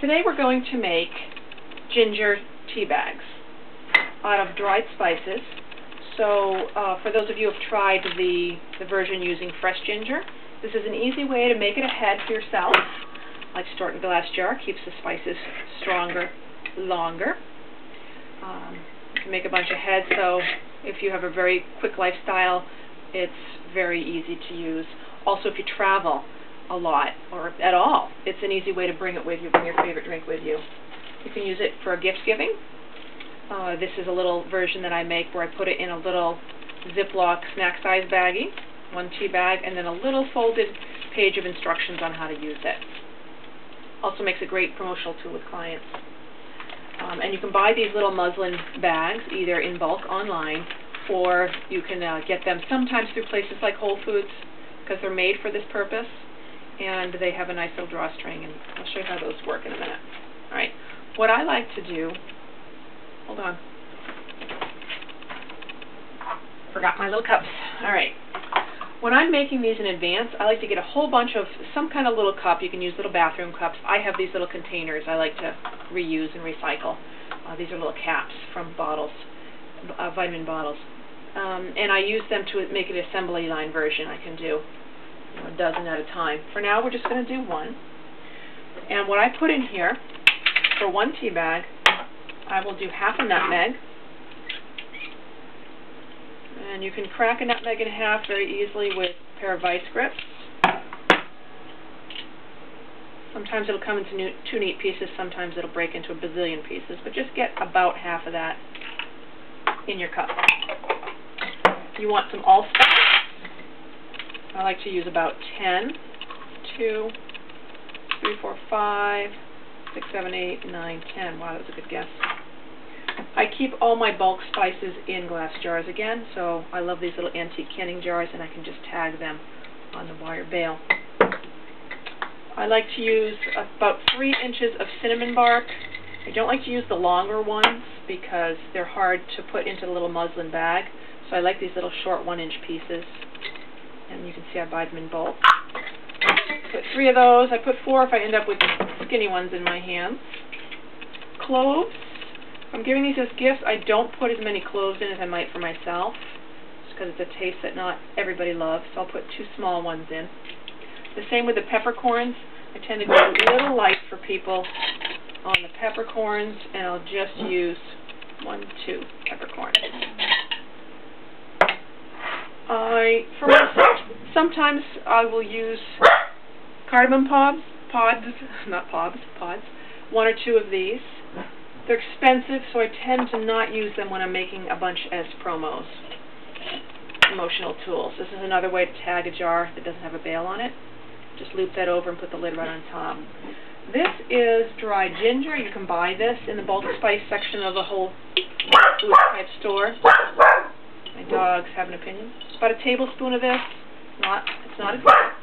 Today we're going to make ginger tea bags out of dried spices. So for those of you who have tried the version using fresh ginger, this is an easy way to make it ahead for yourself. I like to store it in a glass jar, keeps the spices stronger, longer. You can make a bunch of heads, so if you have a very quick lifestyle, it's very easy to use. Also, if you travel a lot or at all, it's an easy way to bring it with you, bring your favorite drink with you. You can use it for gift giving. This is a little version that I make where I put it in a little Ziploc snack size baggie, one tea bag, and then a little folded page of instructions on how to use it. Also makes a great promotional tool with clients. And you can buy these little muslin bags either in bulk online, or you can get them sometimes through places like Whole Foods because they're made for this purpose, and they have a nice little drawstring, and I'll show you how those work in a minute. All right, what I like to do, hold on, forgot my little cups. All right, when I'm making these in advance, I like to get a whole bunch of some kind of little cup. You can use little bathroom cups. I have these little containers I like to reuse and recycle. These are little caps from bottles, vitamin bottles. And I use them to make an assembly line version. I can do a dozen at a time. For now, we're just going to do one. And what I put in here, for one tea bag, I will do half a nutmeg. And you can crack a nutmeg in half very easily with a pair of vice grips. Sometimes it'll come into two neat pieces, sometimes it'll break into a bazillion pieces, but just get about half of that in your cup. You want some allspice. I like to use about 10, 2, 3, 4, 5, 6, 7, 8, 9, 10. Wow, that was a good guess. I keep all my bulk spices in glass jars again, so I love these little antique canning jars, and I can just tag them on the wire bail. I like to use about 3 inches of cinnamon bark. I don't like to use the longer ones because they're hard to put into the little muslin bag, so I like these little short 1-inch pieces. And you can see I buy them in bulk. Put 3 of those. I put 4 if I end up with skinny ones in my hands. Cloves. If I'm giving these as gifts, I don't put as many cloves in as I might for myself, just because it's a taste that not everybody loves, so I'll put 2 small ones in. The same with the peppercorns. I tend to go a little light for people on the peppercorns, and I'll just use 1, 2 peppercorns. For myself, sometimes I will use cardamom pods, 1 or 2 of these. They're expensive, so I tend to not use them when I'm making a bunch as promos, promotional tools. This is another way to tag a jar that doesn't have a bail on it. Just loop that over and put the lid right on top. This is dried ginger. You can buy this in the bulk spice section of the Whole Foods type store. My dogs have an opinion. About a tablespoon of this. It's not a lot.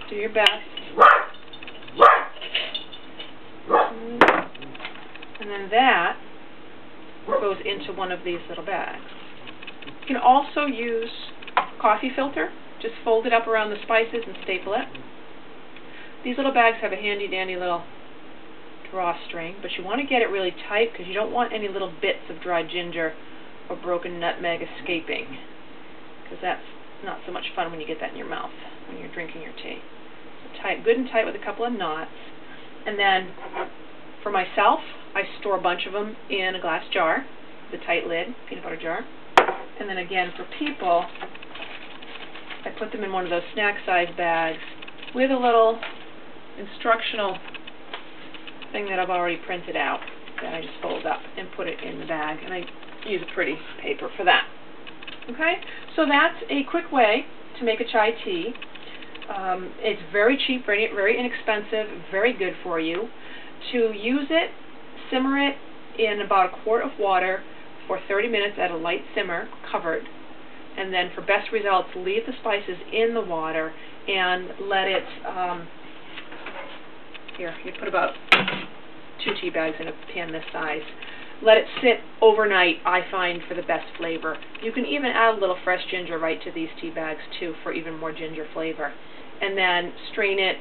Do your best. And then that goes into one of these little bags. You can also use a coffee filter. Just fold it up around the spices and staple it. These little bags have a handy dandy little drawstring, but you want to get it really tight because you don't want any little bits of dried ginger or broken nutmeg escaping, because that's not so much fun when you get that in your mouth when you're drinking your tea. So tight, good and tight with a couple of knots. And then for myself, I store a bunch of them in a glass jar, the tight lid, peanut butter jar. And then again for people, I put them in one of those snack size bags with a little instructional thing that I've already printed out that I just fold up and put it in the bag, and I use a pretty paper for that. Okay, so that's a quick way to make a chai tea. It's very cheap, very inexpensive, very good for you. To use it, simmer it in about a quart of water for 30 minutes at a light simmer, covered. And then for best results, leave the spices in the water and let it, here, you put about 2 tea bags in a pan this size. Let it sit overnight, I find, for the best flavor. You can even add a little fresh ginger right to these tea bags too for even more ginger flavor. And then strain it,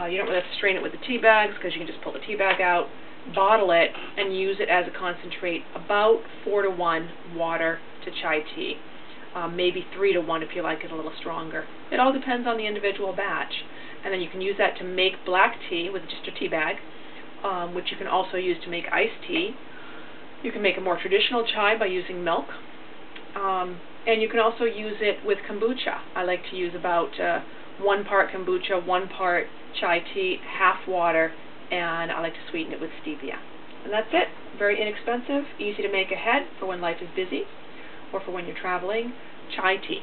You don't really have to strain it with the tea bags because you can just pull the tea bag out, bottle it, and use it as a concentrate, about 4-to-1 water to chai tea. Maybe 3-to-1 if you like it a little stronger. It all depends on the individual batch. And then you can use that to make black tea with just a tea bag, which you can also use to make iced tea. You can make a more traditional chai by using milk. And you can also use it with kombucha. I like to use about 1 part kombucha, 1 part chai tea, half water, and I like to sweeten it with stevia. And that's it. Very inexpensive, easy to make ahead for when life is busy or for when you're traveling. Chai tea.